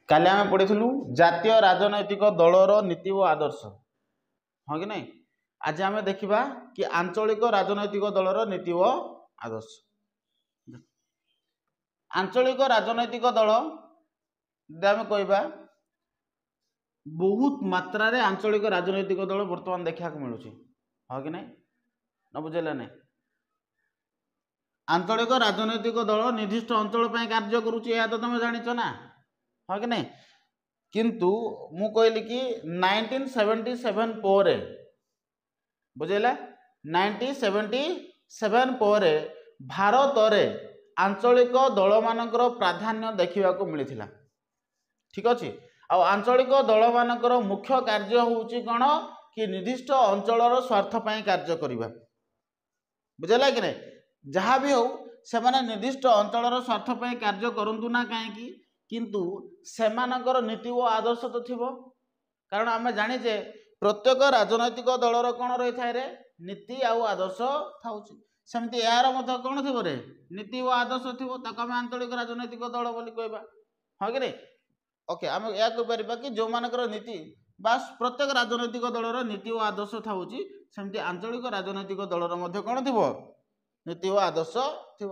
काली आम पढ़ी जातीय राजनैतिक दलर नीति और आदर्श हाँ कि नहीं। आज आम देखा कि आंचलिक राजनैतिक दलर नीति और आदर्श। आंचलिक राजनैतिक दल आम कहवा बहुत मात्रा रे आंचलिक राजनैतिक दल बर्तमान देखा मिलूँ हाँ कि नहीं न बुझेगा नहीं। आंचलिक राजनैतिक दल निर्दिष्ट अंचल पर कार्य करुँच तो तुम जानिच ना हाँ कि नहीं। किंतु मु कहली कि 1977 पर बुझेला 1977 पर भारत में आंचलिक दल मानकर प्राधान्य देखा मिलता ठीक अच्छे। आंचलिक दल मानकर मुख्य कार्य होउची कौन कि निर्दिष्ट अंचलर स्वार्थ पाई कार्य करवा बुझेगा कि नहीं। जहाँ भी हो से निर्दिष्ट अंचलर स्वार्थ पाई कार्य करूँ ना कहीं किंतु सेमानकर नीति और आदर्श तो थिबो कारण आम जानीचे प्रत्येक राजनैतिक दलर कौन रही थाए नीति आउ आदर्श थाउची सेमती यार मत कौन थी रे नीति और आदर्श थी आम आंचलिक राजनैतिक दल बोली कहबा हाँ कि नहीं। ओके आम या कहीपर कि जो मानकर नीति बास प्रत्येक राजनैतिक दलर नीति और आदर्श थाउची सेमती आंचलिक राजनैतिक दलर मध्य कौन थी नीति और आदर्श थी।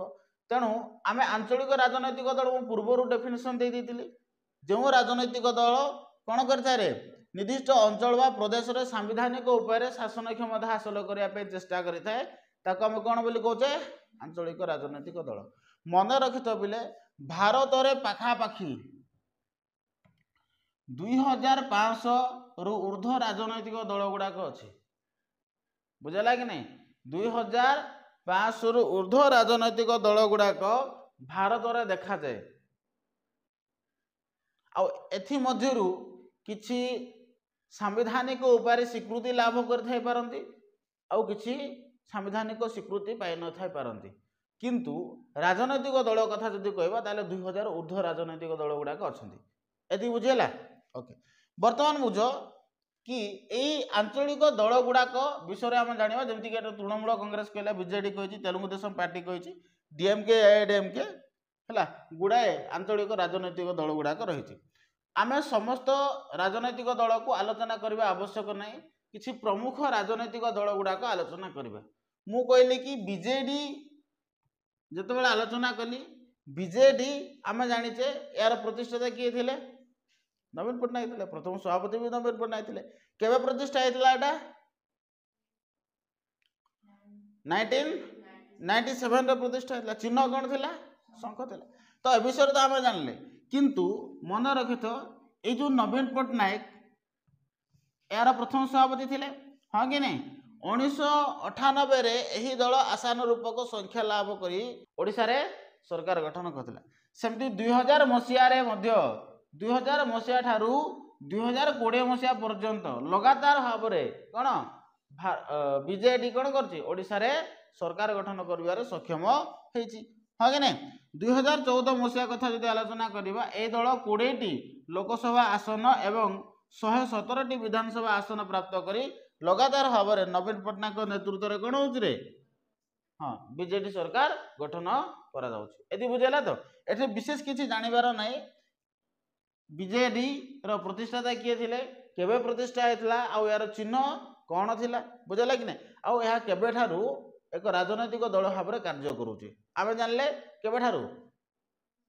तेणु आम आंचलिक राजनैतिक दल पूर्वर डेफिनेशन दे देती जो राजनैतिक दल कौन करे निर्दिष्ट अंचल व प्रदेश रे सांविधानिक उपाय शासन क्षमता हासिल करने चेष्टा करें आम कौन बोली कहे आंचलिक राजनैतिक दल। मन रखिथ पिले भारत में पाखापाखि 2500 रु ऊर्ध्व राजनैतिक दल गुड़ाक अच्छे बुझेगा कि नहीं। 2500 रु ऊर्ध्व राजनैतिक दल गुड़ाक भारत में देखा जाए एथि मध्यरु किछि सांविधानिक उपाय स्वीकृति लाभ कर पारंती आउ किछि सांविधानिक स्वीकृति पाई न थाई पारंती किंतु राजनैतिक दल कथा जदि कहबा ताले 2000 ऊर्ध्व राजनैतिक दल गुड़ाक अछंती एति बुझेला। ओके वर्तमान बुझ कि एई आंचलिक दल गुड़ाक विषय आम जानिबा जेमति कि तृणमूल कांग्रेस कहला बीजेडी कहिछि तेलुगु देशम पार्टी कहिछि डीएमके एआईडीएमके हला गुड़ाए आंचलिक राजनैतिक दल गुड़ाक रही। आम समस्त राजनैतिक दल को आलोचना करने आवश्यक नहीं किसी प्रमुख राजनैतिक दल गुड़ाक आलोचना करवा। मु कहली कि बीजेडी जिते बड़े आलोचना कली बीजेडी आम जानीचे यार प्रतिष्ठाता किए थे नवीन पट्टनायक थे प्रथम सभापति भी नवीन पट्टनायक थे केवे प्रतिष्ठा होता 1997 रे प्रतिष्ठा होता चिन्ह कौन थी शंख थी तो ए विषय तो आम जानले किंतु मन रखिथ ये जो नवीन पट्टनायक यार प्रथम सभापति थे हाँ कि नहीं 1998 रे यही दल आशानुरूपक संख्या लाभ कर ओडिशा रे सरकार गठन करथिला सेमती 2000 मसीहा रे मध्य 2000 मसीहा ठारू 2020 मसीहा पर्यंत लगातार भाव में कौन बीजेडी कौन करछि ओडिशा रे सरकार गठन करिवार सक्षम होईछि हाँ कि नहीं। 2014 मसीहा कथा जदि आलोचना करबा ए दल 20टी लोकसभा आसन एवं 117टी विधानसभा आसन प्राप्त करी लगातार भाव में नवीन पट्टनायक नेतृत्व में कौन हो हाँ बीजेडी सरकार गठन करा बुझेगा। तो ये विशेष किसी जानवर ना बीजेडी प्रतिष्ठाता किए थे केवे प्रतिष्ठा होता आउ यार चिन्ह कौन थी बुझेगा कि नहीं आउ यह केबे ठारू एक राजनैतिक दल भाव में कार्य करुचे आम जानले केबे ठारू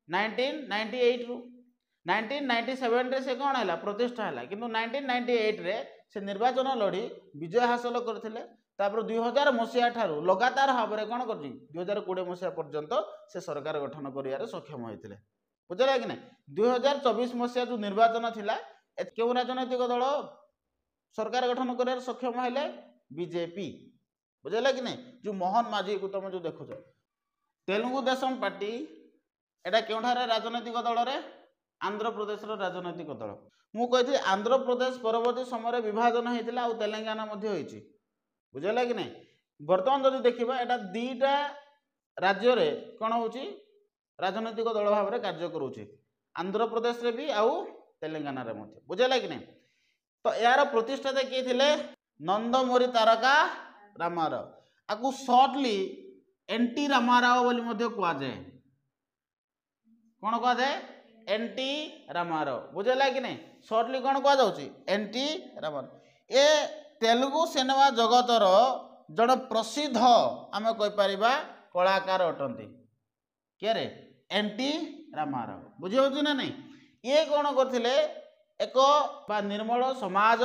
1998 रु 1997 रे से कौन है प्रतिष्ठा है किंतु 1998 रे से निर्वाचन लड़ी विजय हासिल करथिले 2000 मसीहा ठारू लगातार भाव में कौन कर 2020 मसीहा पर्यंत से सरकार गठन कर सक्षम होते बुझेगा कि नहीं। 2024 मसीहा जो निर्वाचन थिला क्यों राजनैतिक दल सरकार गठन कर सक्षम है बीजेपी बुझेगा कि नहीं। जो मोहन माझी को तुम जो देखुच तेलुगु देशम पार्टी एटा क्योंठारे राजनैतिक दल रे आंध्र प्रदेश राजनैतिक दल मु कही आंध्र प्रदेश परवर्ती समय विभाजन होता और तेलंगाना बुझेगा कि नहीं। बर्तमान जब देखा यहाँ दीटा राज्य रे कौन हो राजनैतिक दल भाव में कार्य करुचे आंध्र प्रदेश रे भी आउ तेलंगाना रे बुझेगा कि नहीं। तो यार प्रतिष्ठाता किए थे नंदमोरी तारका रामाराव आपको सर्टली एनटी रामाराव बोली कहुए कौन कहुए एनटी रामाराव बुझेगा कि नहीं सर्टली कौन कह जाऊँ एनटी रामाराव ए तेलुगु सिनेमा जगतर जड़े प्रसिद्ध आम कहीपर कलाकार अटंती किए रे एनटी रामाराव बुझी हो ना नहीं ये कौन करते एक निर्मल समाज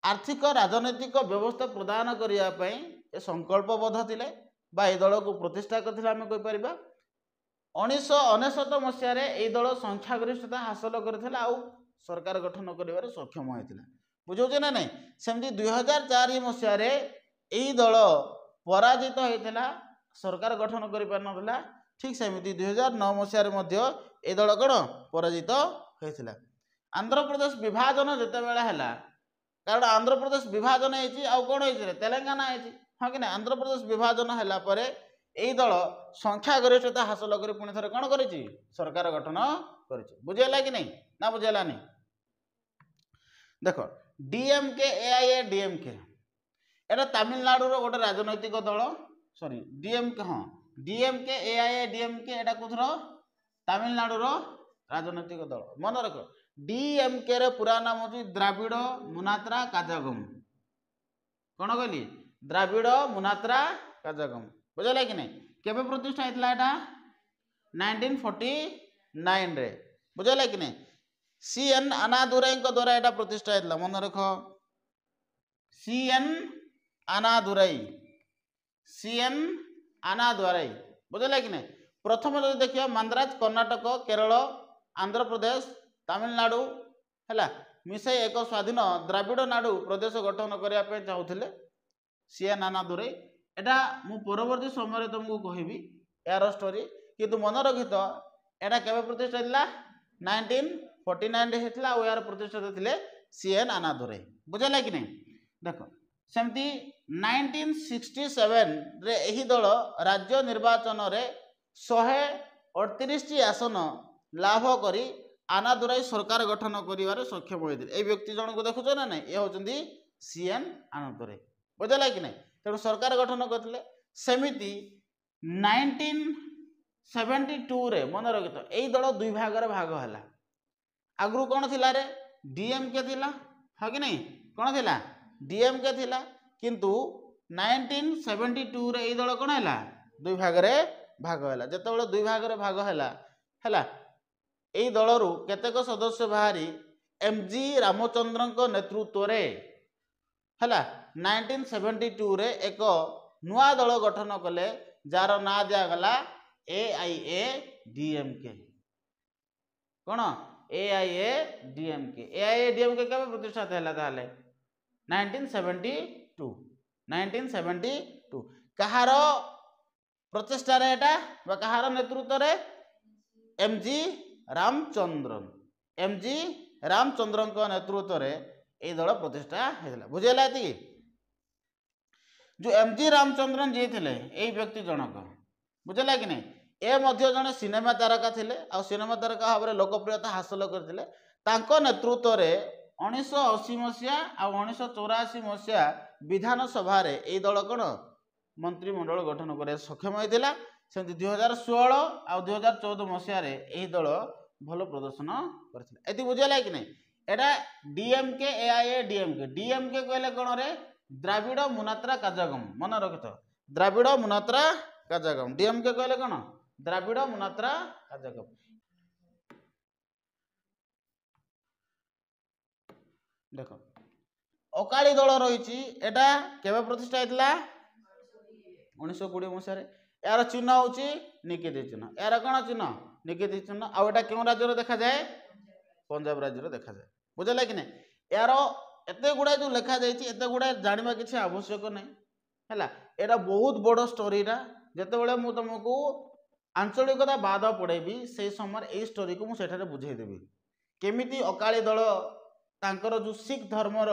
आर्थिक राजनैतिक व्यवस्था प्रदान करने संकल्पबद्ध थे ये दल को प्रतिष्ठा करते आम कहीपर 1999 मसीह ये दल संख्यागरिष्ठता हासिल करते आउ सरकार गठन कर सक्षम होता बुझे ना नहीं सेमती 2004 मसीह यही दल पराजित होता सरकार गठन कर पार ठीक सेमती 2009 मसीह ये दल कौन पराजित होता आंध्र प्रदेश विभाजन जितेबाला है कारण आंध्र प्रदेश विभाजन हो कौन हो तेलंगाना हो हाँ कि आंध्र प्रदेश विभाजन है यही दल संख्यागरिष्ठता हासिल कर पुणी थे कौन कर सरकार गठन कर बुझेगा कि नहीं ना बुझेगा नहीं देख डीएमके एआईए डीएमके एटा तमिलनाडु गोटे राजनैतिक दल सॉरी डीएमके हाँ डीएमके एआईए डीएमके एटा कौन तमिलनाडु राजनैतिक दल मन रख डीएमके रे पूरा नाम हो द्राविड़ मुनात्रा काजागम कौन कहली द्राविड़ मुनात्रा काजागम बुझेगा कि नहीं केबे प्रतिष्ठा होता है 1949 रे बुझेगा कि नहीं सीएन आनादुराई द्वारा यहाँ प्रतिष्ठा होता मन रख सीएन आनादुराई बुझेगा कि नहीं प्रथम जो देखिए मांद्राज कर्णाटक केरल आंध्र प्रदेश तमिलनाडु है मिसाई एक स्वाधीन द्राविड़ नाडु प्रदेश गठन करने चाहूले सीएन आनादुराई एटा मु परवर्ती समय तुमको कहबी यार स्टोरी किंतु मन रखित एटा केबे प्रतिष्ठा होता 1949 होता और यार प्रतिष्ठा थे सीएन आनादुराई बुझेगा कि नहीं देख सेमती 1967 रे यही दल राज्य निर्वाचन रे 138 आसन लाभ करी आनादुराई सरकार गठन कर सक्षम होते ये व्यक्ति जन को देखुच ना नहीं ये होती सीएन आनादुराई बुझेगा कि नहीं तेणु सरकार गठन करते सेमिति 1972 रे मन रखित यही दल दुई भाग भाग है आगु कौन थी रे डीएमके थिला हाँ कि नहीं कौन थिला डीएमके थिला किंतु 1972 रे यही दल कौन है दुई भाग भाग है जिते दुई भाग भाग है यही दलरू केतेक सदस्य बाहरी एमजी रामचंद्र नेतृत्व रे है 1972 रे एक नुआ दल गठन कले जार ना दिगला एआईए डीएमके कौन एआईए डीएमके केबे प्रतिष्ठा है 1972 कहार प्रचेष्टा कहार नेतृत्व रे एमजी रामचंद्र नेतृत्व रे ये दल प्रतिष्ठा होता बुझेगा ये जो एमजी रामचंद्रन जी थे यही व्यक्ति जनक बुझेगा कि नहीं ए मध्य जड़े सिनेमा तारका थे आ सिनेमा तारका भाव में लोकप्रियता हासिल करते नेतृत्व रे 1980 मसीहा आ 1984 मसीहा विधानसभा यही दल कौन मंत्रिमंडल गठन कर सक्षम होता सेमती 2016 आ 2014 मसीह यही दल भल प्रदर्शन करते बुझेगा कि नहीं एटा डीएमके एआईए डीएमके कहले कौन रे द्राविड़ मुनात्रा काजागम मन रखिथ द्राविड़ मुनात्रा काजागम डीएमके कहले कौन द्राविड़ मुनात्रा काजागम देख अकाली दल रही एटा केबे प्रतिष्ठा होता 1920 मसीह यार चिन्ह हूँ निकेती चिन्ह यार कौन चिन्ह निकेती चिन्ह आउ क्यों राज्य देखा जाए पंजाब राज्य देखा जाए बुझेगा कि नहीं यार एत गुड़ा जो लिखा जाते गुड़ा जानवा किसी आवश्यक नहीं है यहाँ बहुत बड़ स्टोरीटा जिते मुझे तुमको आंचलिकता बाद पढ़ेबी से समय यही स्टोरी को मुझे बुझेदेवी केमिति अकाली दल तांकर जो सिख धर्मर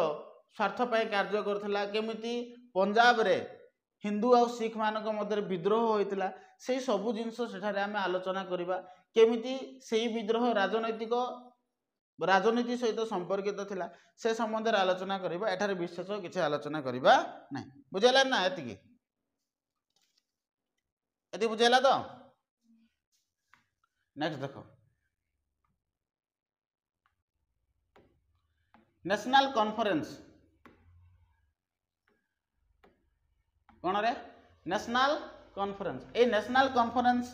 स्वार्थपाई कार्य करथिला केमिति पंजाब रे हिंदू और सिख मानक मध्य विद्रोह होता से सबू जिनस सेठारे आमे आलोचना करबा केमिति सेही विद्रोह राजनीति सहित संपर्कित थिला से संबंध में आलोचना करबा एठारे विशेष किसी आलोचना करबा नहीं बुझेला ना एतिकी बुझेला तो नेक्स्ट देखो ন্যাশনাল কনফরেন্স কোন রে ন্যাশনাল কনফরেন্স এই ন্যাশনাল কনফরেন্স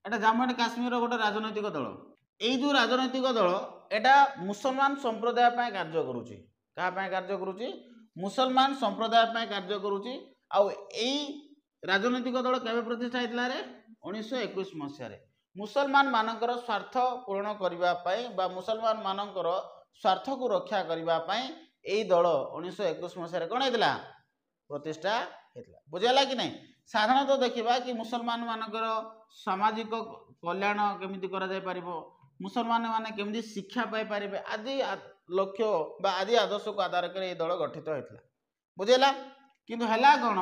এটা জাম্মু এন্ড কাশ্মীর গোटे राजनैतिक दल এই যে রাজনৈতিক দল এটা মুসলমান সম্প্রদায় ପାଇଁ କାର୍ଯ୍ୟ କରୁଛି କାହା ପାଇଁ କାର୍ଯ୍ୟ କରୁଛି ମୁସଲମାନ ସମ୍ପ୍ରଦାୟ ପାଇଁ କାର୍ଯ୍ୟ କରୁଛି ଆଉ ଏଇ ରାଜନୈତିକ ଦଳ କେବେ ପ୍ରତିଷ୍ଠା ହେଇଥିଲା ରେ 1921 ମସିହାରେ ମୁସଲମାନ ମାନଙ୍କର ସ୍ୱାର୍ଥ ପୂରଣ କରିବା ପାଇଁ ବା ମୁସଲମାନ ମାନଙ୍କର ସ୍ୱାର୍ଥକୁ ରକ୍ଷା କରିବା ପାଇଁ ଏଇ ଦଳ 1921 ମସିହାରେ କ'ଣ ହେଇଥିଲା ପ୍ରତିଷ୍ଠା ହେଇଥିଲା ବୁଝିଲା କି ନାହିଁ ସାଧାରଣତଃ ଦେଖିବା କି ମୁସଲମାନ ମାନଙ୍କର ସାମାଜିକ କଲ୍ୟାଣ କେମିତି କରାଯାଇ ପାରିବ ମୁସଲମାନ ମାନେ କେମିତି ଶିକ୍ଷା ପାଇପାରିବେ ଆଦି ଲକ୍ଷ୍ୟ ବା ଆଦି ଆଦର୍ଶକୁ ଆଧାର କରି ଏହି ଦଳ ଗଠିତ ହୋଇଥିଲା ବୁଝିଲା କିନ୍ତୁ ହେଲା କ'ଣ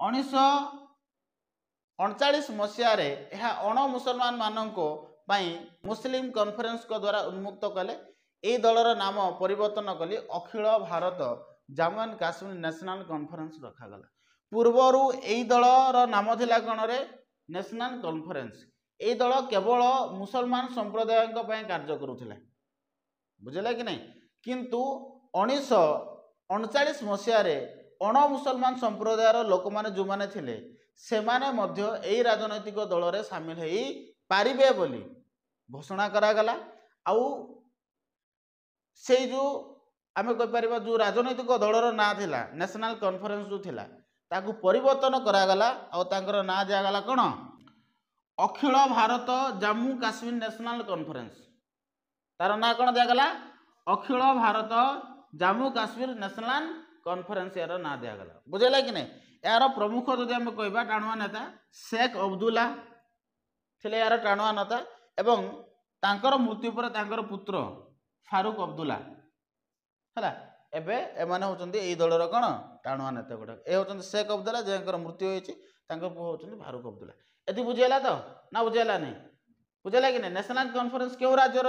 1939 ମସିହାରେ ଏହା ଅଣ ମୁସଲମାନ ମାନଙ୍କ ପାଇଁ ମୁସଲିମ କନଫରେନ୍ସଙ୍କ ଦ୍ୱାରା ଉନ୍ମୁକ୍ତ କଲେ ଏହି ଦଳର ନାମ ପରିବର୍ତ୍ତନ କଲି Akhil Bharat Jammu and Kashmir national conference ରଖାଗଲା ପୂର୍ବରୁ ଏହି ଦଳର ନାମ ଥିଲା କ'ଣ ରେ ନ୍ୟାସନାଲ କନଫରେନ୍ସ এই দল কেবল মুসলমান সম্প্রদায়ଙ୍କ ପାଇଁ କାର୍ଯ୍ୟ କରୁଥିଲା ବୁଝିଲା କି ନାହିଁ କିନ୍ତୁ 1939 ମସିହାରେ ଅଣ ମୁସଲମାନ ସମ୍ପ୍ରଦାୟର ଲୋକମାନେ ଯେଉଁମାନେ ଥିଲେ ସେମାନେ ମଧ୍ୟ ଏହି ରାଜନୈତିକ ଦଳରେ ସାମିଲ ହେଇ ପାରିବେ ବୋଲି ଘୋଷଣା କରାଗଲା ଆଉ ସେଇ ଯେଉଁ ଆମେ କହିପାରିବା ଯେଉଁ ରାଜନୈତିକ ଦଳର ନାଁ ଥିଲା ନ୍ୟାସନାଲ କନଫରେନ୍ସ ଯେଉଁ ଥିଲା ତାକୁ ପରିବର୍ତ୍ତନ କରାଗଲା ଆଉ ତାଙ୍କର ନାଁ ଦିଆଗଲା କ'ଣ अखिल भारत जम्मू काश्मीर नेशनल कॉन्फ्रेंस तार ना कौन दिगला अखिल भारत जम्मू काश्मीर नेशनल कॉन्फ्रेंस यार ना दिगला बुझेगा कि नहीं यार प्रमुख जदि आम कह टाणुआ नेता शेख अब्दुल्ला थे यार टाणुआ नेता एवं तांकर मृत्यु पर तांकर पुत्र फारूक अब्दुल्ला है एबे एमाने होचंदी एई दलर कोन टाणुआ नेता गुडा ए होचंदी शेख अब्दुल्ला जेकर मृत्यु होईची तांकर पुओ होचंदी फारूक अब्दुल्ला एति बुझेला तो ना बुझेला नहीं बुझेला कि नहीं नेशनल कॉन्फ्रेंस क्यों राज्यर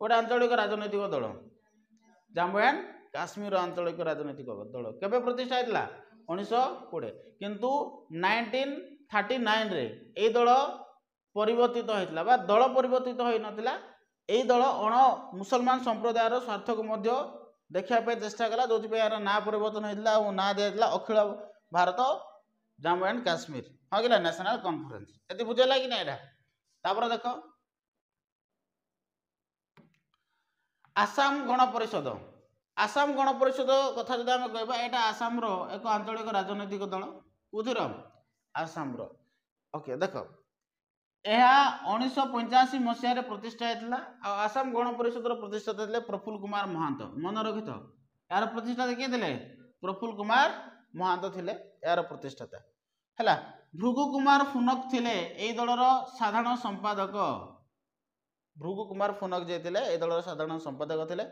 गोटे आंचलिक राजनैतिक दल जम्मू एंड काश्मीर आंचलिक राजनैतिक दल केबे प्रतिष्ठा होता 1920 किंतु 1939 रे ए दल परिवर्तित होता बा दल परिवर्तित हो नथिला ए दल अण मुसलमान संप्रदायर स्वार्थ को मध्य देखा चेष्टा कला जो यार ना परिवर्तन होता ना दिया अखिल भारत जम्मू एंड काश्मीर हाँ कि नेशनल कॉन्फ्रेंस ये बुझेगा कि नहीं तापर देख आसाम गण परिषद कथा जो आम कह यहाँ आसाम एक आंचलिक राजनैतिक दल कौर आसाम ओके देख यह 1985 मसीह प्रतिष्ठा होता आसाम गण परिषद प्रतिष्ठाता थे प्रफुल्ल कुमार महांत मन रखि तो यार प्रतिष्ठाता किए थे प्रफुल्ल कुमार महांत थे यार प्रतिष्ठाता है भृगु कुमार फुनक थिले ए दलर साधारण संपादक भृगु कुमार फुनक जे थिले ए दलर साधारण संपादक थिले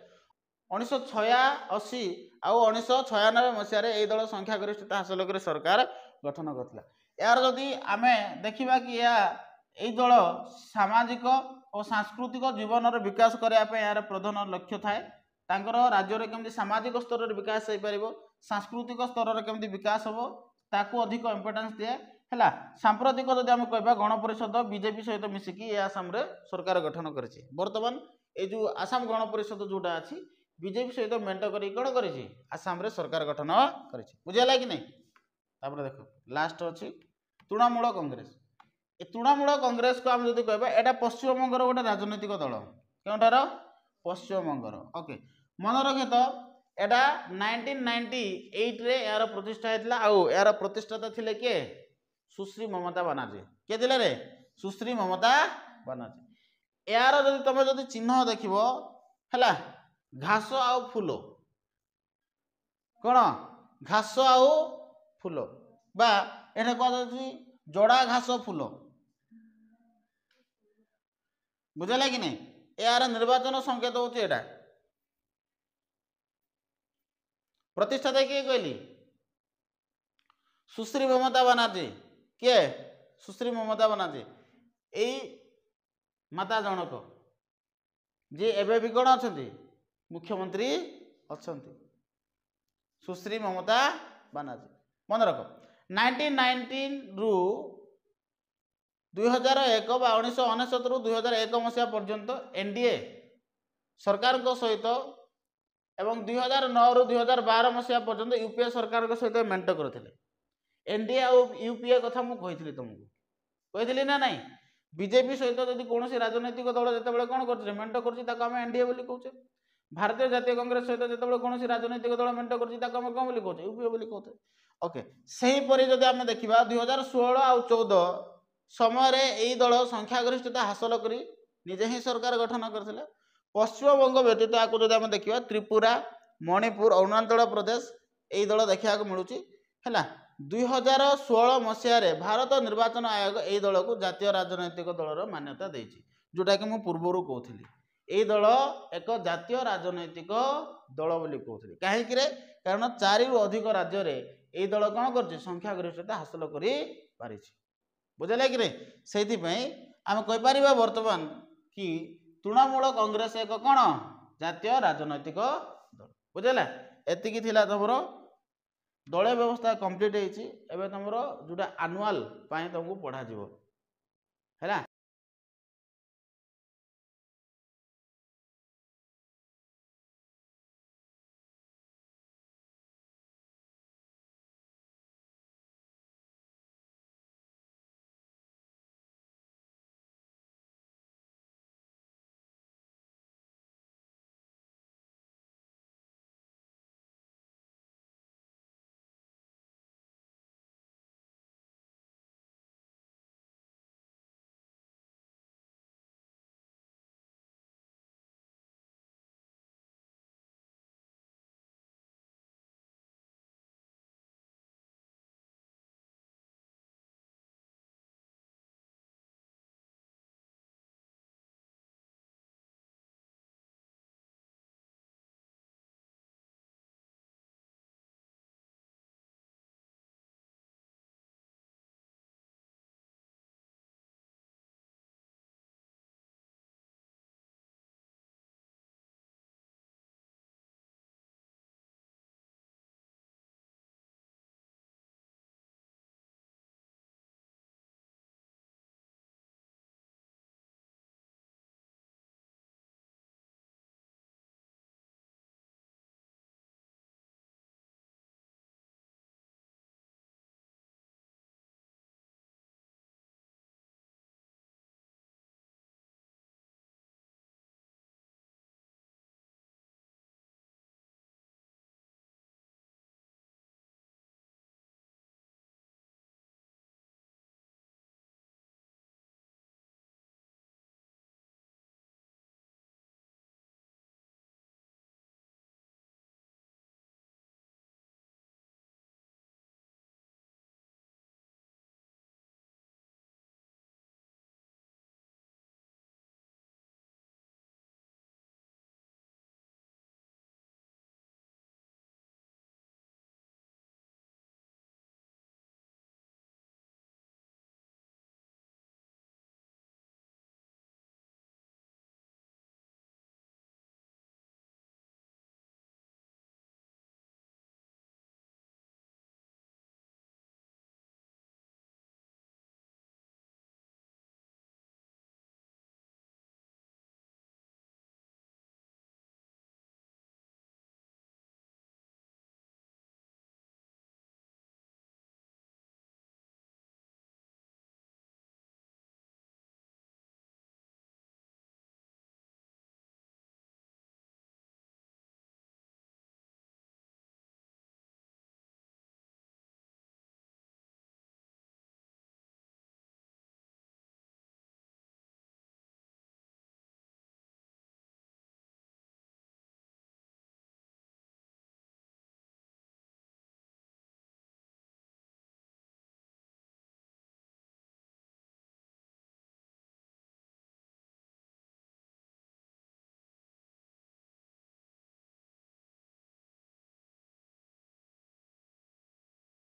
1986 आउ 1996 मसीह ए दल संख्यागरिष्ठता हासिल कर सरकार गठन करथिला यार जदि आमे देखिबा कि या ए दल सामाजिक और सांस्कृतिक जीवन विकास करने यार प्रधान लक्ष्य थाए तांकर राज्य में केमती सामाजिक स्तर रे विकास हो पार सांस्कृतिक स्तर रे केमती विकास हम ताकू अधिक इम्पोर्टेंस दिए है सांप्रतिक जब आम कह गण परिषद बीजेपी सहित मिसिकी आसाम रे सरकार गठन करेछि वर्तमान ये जो आसाम गण परिषद जोटा अच्छी बीजेपी सहित मेंट करी कौन करेछि आसाम रे सरकार गठन करेछि बुझेला कि नहीं तापर देखो लास्ट अच्छी तृणमूल कांग्रेस ए तृणमूल कांग्रेस को आम जो कह यहाँ पश्चिमबंगर गोटे राजनैतिक दल क्योंटार पश्चिमबंगर ओके मन रखे तो एटा 1998 रे यार प्रतिष्ठा होता यार प्रतिष्ठाता थिले किए सुश्री ममता बनर्जी किए थे रे सुश्री ममता बनर्जी यार जदि तुम जदि चिन्ह देखिब है घास आउ फूल कौन घास आउ फूल बा एटा कह जोड़ा घास फूल बुझेगा कि नहीं यार निर्वाचन संकेत होची एटा प्रतिष्ठाता किए कहली सुश्री ममता बनर्जी किए सुश्री ममता बनर्जी यही माता जनक जी एबे भी कौन अच्छा मुख्यमंत्री अच्छा सुश्री ममता बनर्जी मन रख 1919 रु 2001 बा 1999 रु 2001 मसीहा पर्यंत एनडीए सरकार को सहित ଏବଂ 2009 ରୁ 2012 मसीहा पर्यंत यूपीए सरकार सहित मेंट करथिले एनडीए आ यूपीए कथा मु कहिथिली तुमको कहिथिली ना नहीं बीजेपी सहित जदि कोनोसी राजनैतिक दल जेतेबेले कोन करछि मेंट करछि ताको हम एनडीए बोली कहउछे भारतीय जातीय कांग्रेस सहित जेतेबेले कोनोसी राजनैतिक दल मेंट करछि ताको हम कोन बोली कहउछे यूपीए बोली कहउछे ओके सही परि जदि हम देखिबा 2016 आ 14 समय रे एई दल संख्या गरिष्ठता हासिल करी निजे ही सरकार गठन करथिले पश्चिमबंग व्यतीत आकु जदि हम देखिबा त्रिपुरा मणिपुर अरुणाचल प्रदेश एई दल देखा मिलूची है 2016 मसीह भारत निर्वाचन आयोग यही दल को जातीय राजनैतिक दलर मान्यता देछि जोटा कि मु पूर्वरु कहउथिली यही दल एक जातीय राजनैतिक दल बोली कहउथिली काहेकि रे कारण 4 रु अधिक राज्य रे यही दल कोन करछि संख्या गरिष्ठता हासिल करि पारिछि बुझले कि रे सेति पई हम कहि परिबा वर्तमान कि तृणमूल कांग्रेस एक कोन जातीय राजनैतिक दल बुझला एतिकी थिला तमरो दलीय व्यवस्था कंप्लीट होती तुम जोटा आनुआल तुमको पढ़ा